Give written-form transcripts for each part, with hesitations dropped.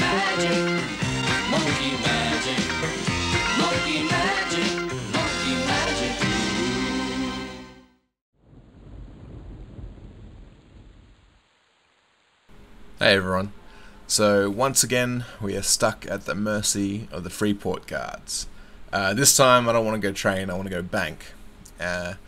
magic, monkey magic, monkey magic, monkey magic. Hey everyone. So once again we are stuck at the mercy of the Freeport guards. This time I don't want to go train, I want to go bank. And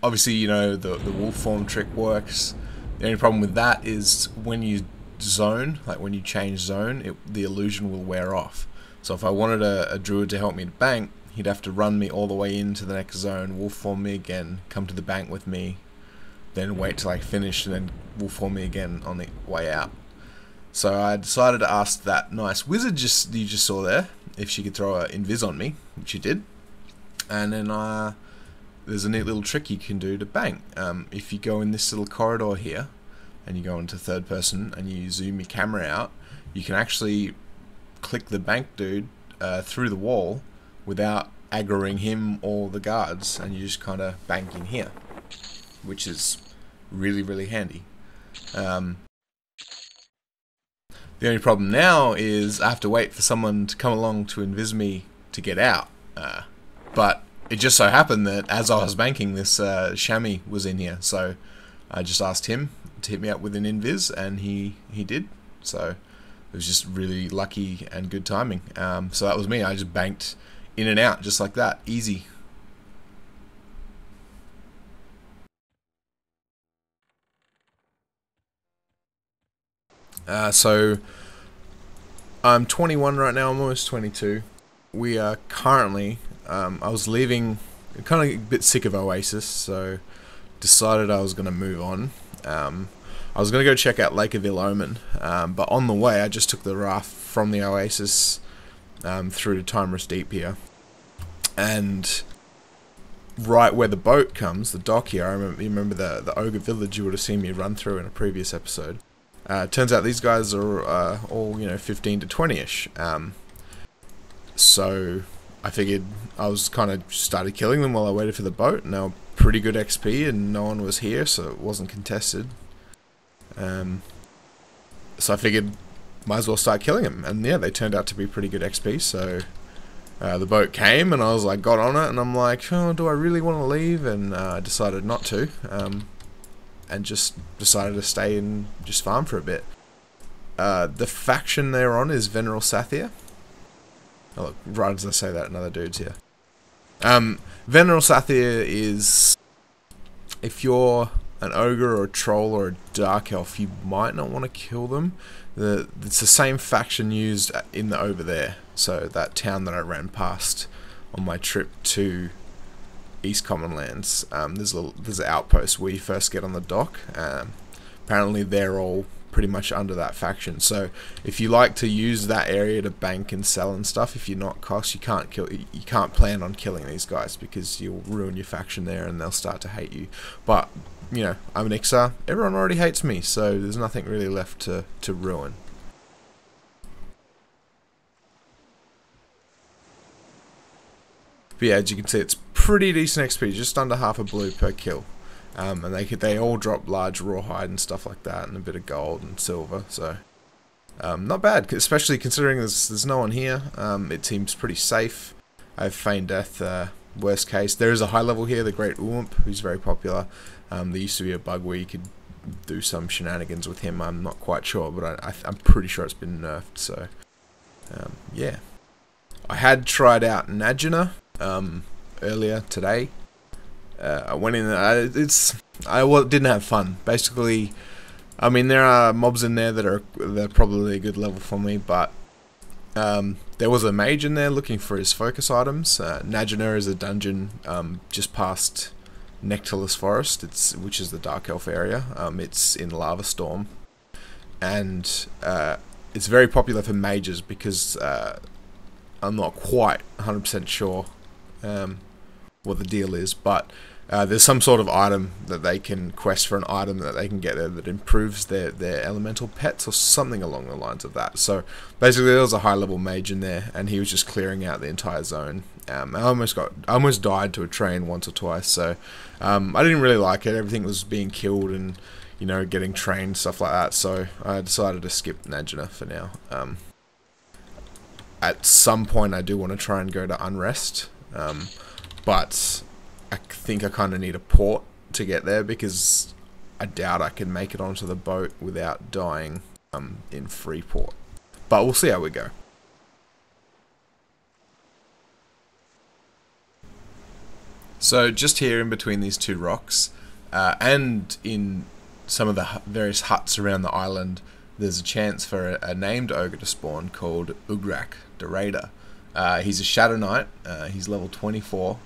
obviously, you know, the wolf form trick works. The only problem with that is when you zone, like when you change zone, the illusion will wear off. So if I wanted a druid to help me to bank, he'd have to run me all the way into the next zone, wolf form me again, come to the bank with me, then wait till I finish, and then wolf form me again on the way out. So I decided to ask that nice wizard you just saw there if she could throw an invis on me, which she did. And then there's a neat little trick you can do to bank. If you go in this little corridor here, and you go into third person, and you zoom your camera out, you can actually click the bank dude through the wall without aggroing him or the guards, and you just kind of bank in here, which is really handy. The only problem now is I have to wait for someone to come along to invis me to get out. But it just so happened that as I was banking, this chamois was in here, so I just asked him to hit me up with an invis, and he did. So it was just really lucky and good timing. So that was me. I just banked in and out just like that, easy. So I'm 21 right now, I'm almost 22. We are currently, I was leaving, kind of a bit sick of Oasis, so decided I was going to move on. I was going to go check out Lake of Ill-Omen, but on the way I just took the raft from the Oasis through to Timorous Deep here. And right where the boat comes, the dock here, you remember the ogre village you would have seen me run through in a previous episode. Turns out these guys are all, you know, 15 to 20-ish. So I figured I was kind of started killing them while I waited for the boat, and they were pretty good XP, and no one was here, so it wasn't contested. So I figured might as well start killing them, and yeah, they turned out to be pretty good XP. So the boat came, and I was like, got on it, and I'm like, oh, do I really want to leave? And I decided not to. And just decided to stay and just farm for a bit. The faction they're on is Veneral Sathir. Oh, look, right as I say that, another dude's here. Veneral Sathir is, if you're an ogre or a troll or a dark elf, you might not want to kill them. It's the same faction used in the over there. So that town that I ran past on my trip to East Commonlands, there's an outpost where you first get on the dock. Apparently they're all pretty much under that faction, so if you like to use that area to bank and sell and stuff, if you're not cost, you can't plan on killing these guys, because you'll ruin your faction there and they'll start to hate you. But you know, I'm an Ixar, everyone already hates me, so there's nothing really left to ruin. But yeah, as you can see, it's pretty decent XP, just under half a blue per kill. And they all drop large rawhide and stuff like that, and a bit of gold and silver, so not bad, especially considering there's no one here. It seems pretty safe. I have Feign Death, worst case. There is a high level here, the Great Oomp, who's very popular. There used to be a bug where you could do some shenanigans with him. I'm not quite sure, but I'm pretty sure it's been nerfed, so yeah. I had tried out Najina earlier today. I went in. I didn't have fun. Basically, I mean, there are mobs in there they're probably a good level for me, but there was a mage in there looking for his focus items. Najina is a dungeon just past Nectarless Forest, which is the Dark Elf area. It's in Lava Storm, and it's very popular for mages because I'm not quite 100% sure what the deal is, but there's some sort of item that they can quest for, an item that they can get there that improves their elemental pets or something along the lines of that. So basically there was a high level mage in there, and he was just clearing out the entire zone. I almost died to a train once or twice, so I didn't really like it. Everything was being killed, and you know, getting trained, stuff like that. So I decided to skip Najina for now. At some point I do want to try and go to Unrest, but I think I kind of need a port to get there, because I doubt I can make it onto the boat without dying in Freeport. But we'll see how we go. So just here in between these two rocks, and in some of the various huts around the island, there's a chance for a named ogre to spawn called Ugrak the Raider. He's a Shadow Knight. He's level 24.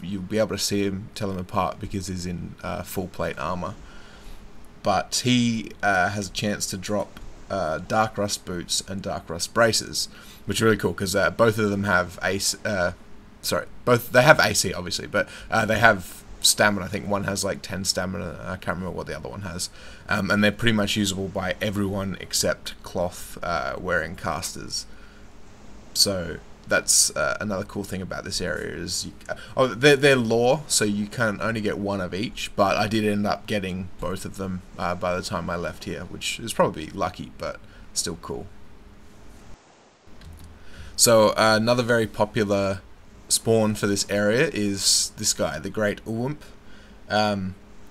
You'll be able to see him, tell him apart, because he's in full plate armor. But he has a chance to drop Dark Rust boots and Dark Rust braces, which is really cool, because both of them have AC. They have AC obviously, but they have stamina. I think one has like 10 stamina. I can't remember what the other one has, and they're pretty much usable by everyone except cloth wearing casters. So that's another cool thing about this area is they're lore, so you can only get one of each, but I did end up getting both of them by the time I left here, which is probably lucky, but still cool. So another very popular spawn for this area is this guy, the Great Uwump.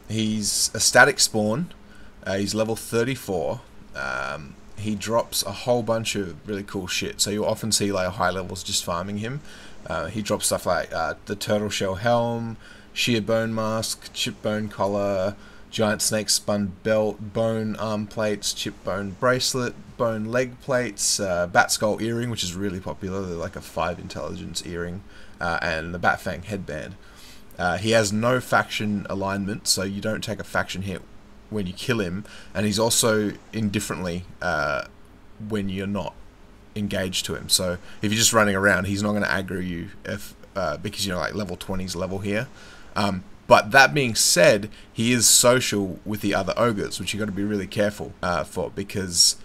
He's a static spawn. He's level 34. He drops a whole bunch of really cool shit, so you'll often see like high levels just farming him. He drops stuff like the turtle shell helm, sheer bone mask, chip bone collar, giant snake spun belt, bone arm plates, chip bone bracelet, bone leg plates, bat skull earring, which is really popular. They're like a 5 intelligence earring, and the bat fang headband. He has no faction alignment, so you don't take a faction hit when you kill him, and he's also indifferently when you're not engaged to him. So if you're just running around, he's not going to aggro you because you're like level 20's level here. But that being said, he is social with the other ogres, which you got to be really careful for, because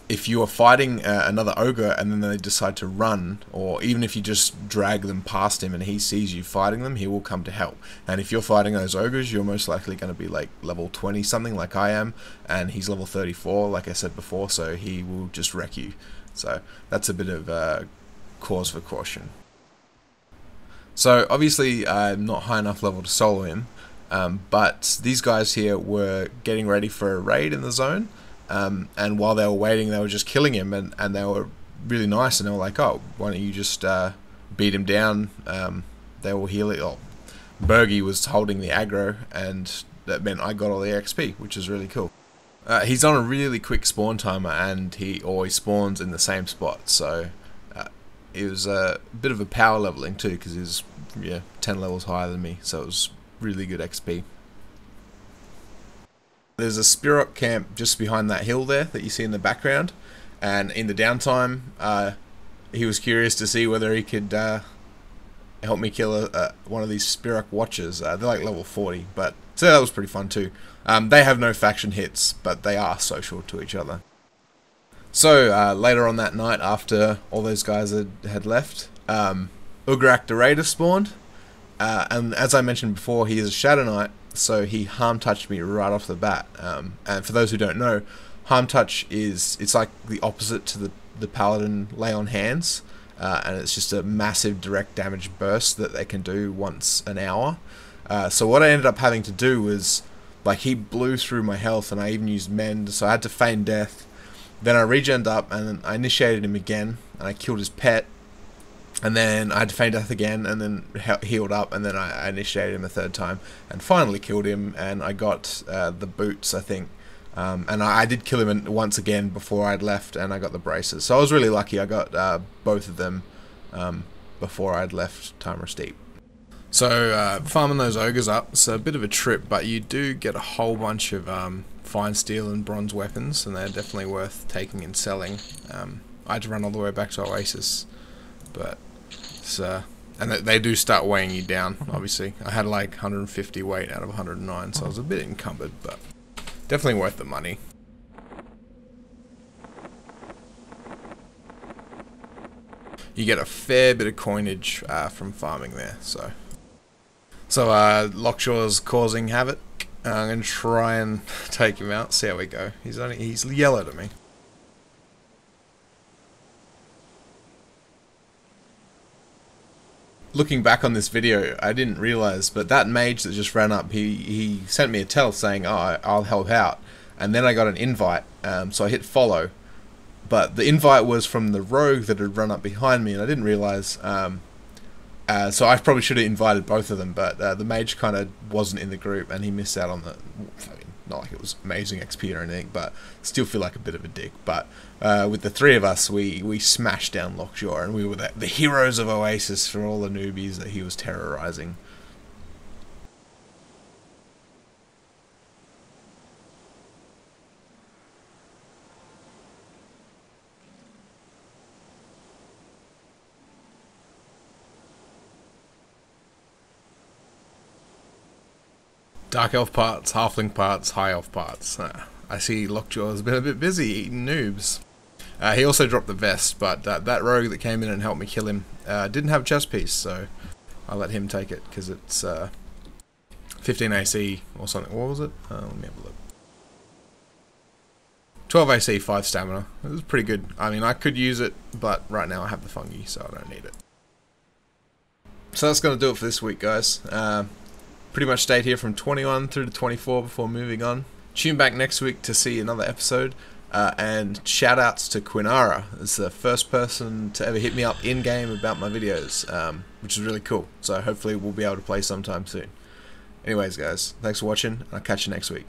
if you are fighting another ogre and then they decide to run, or even if you just drag them past him and he sees you fighting them, he will come to help. And if you're fighting those ogres, you're most likely going to be like level 20 something like I am, and he's level 34 like I said before, so he will just wreck you. So that's a bit of cause for caution. So obviously I'm not high enough level to solo him, but these guys here were getting ready for a raid in the zone. And while they were waiting, they were just killing him, and they were really nice, and they were like, oh, why don't you just beat him down, they will heal it. Oh, Bergie was holding the aggro, and that meant I got all the XP, which is really cool. He's on a really quick spawn timer, and he always spawns in the same spot, so it was a bit of a power leveling too, because he was 10 levels higher than me, so it was really good XP. There's a Spirok camp just behind that hill there that you see in the background, and in the downtime he was curious to see whether he could help me kill one of these Spirok watchers. They're like level 40, but so that was pretty fun too. They have no faction hits, but they are social to each other. So later on that night, after all those guys had left, Ugrak the Raider spawned, and as I mentioned before, he is a Shadow Knight, so he harm touched me right off the bat. And for those who don't know, harm touch it's like the opposite to the Paladin lay on hands, and it's just a massive direct damage burst that they can do once an hour. So what I ended up having to do was, like, he blew through my health, and I even used mend, so I had to feign death. Then I regened up, and then I initiated him again, and I killed his pet. And then I had to feign death again, and then healed up, and then I initiated him a third time, and finally killed him, and I got the boots, I think. And I did kill him once again before I'd left, and I got the braces. So I was really lucky. I got both of them before I'd left Timorous Deep. So farming those ogres up, it's a bit of a trip, but you do get a whole bunch of fine steel and bronze weapons, and they're definitely worth taking and selling. I had to run all the way back to Oasis, but it's, and they do start weighing you down, obviously. I had like 150 weight out of 109, so I was a bit encumbered, but definitely worth the money. You get a fair bit of coinage from farming there, so Lockshaw's causing havoc. I'm going to try and take him out, see how we go. He's yellowed at me. Looking back on this video, I didn't realise, but that mage that just ran up, he sent me a tell saying, oh, I'll help out. And then I got an invite, so I hit follow. But the invite was from the rogue that had run up behind me, and I didn't realise. So I probably should have invited both of them, but the mage kind of wasn't in the group, and he missed out on the... I mean, not like it was amazing XP or anything, but still feel like a bit of a dick. But with the three of us, we smashed down Lockjaw, and we were the heroes of Oasis for all the newbies that he was terrorising. Dark Elf parts, Halfling parts, High Elf parts. I see Lockjaw has been a bit busy eating noobs. He also dropped the vest, but that rogue that came in and helped me kill him didn't have a chest piece, so I let him take it because it's 15 AC or something. What was it? Let me have a look. 12 AC, 5 stamina. It was pretty good. I mean, I could use it, but right now I have the fungi, so I don't need it. So that's going to do it for this week, guys. Pretty much stayed here from 21 through to 24 before moving on. Tune back next week to see another episode. And shout outs to Quinara. It's the first person to ever hit me up in-game about my videos, which is really cool. So hopefully we'll be able to play sometime soon. Anyways, guys, thanks for watching. I'll catch you next week.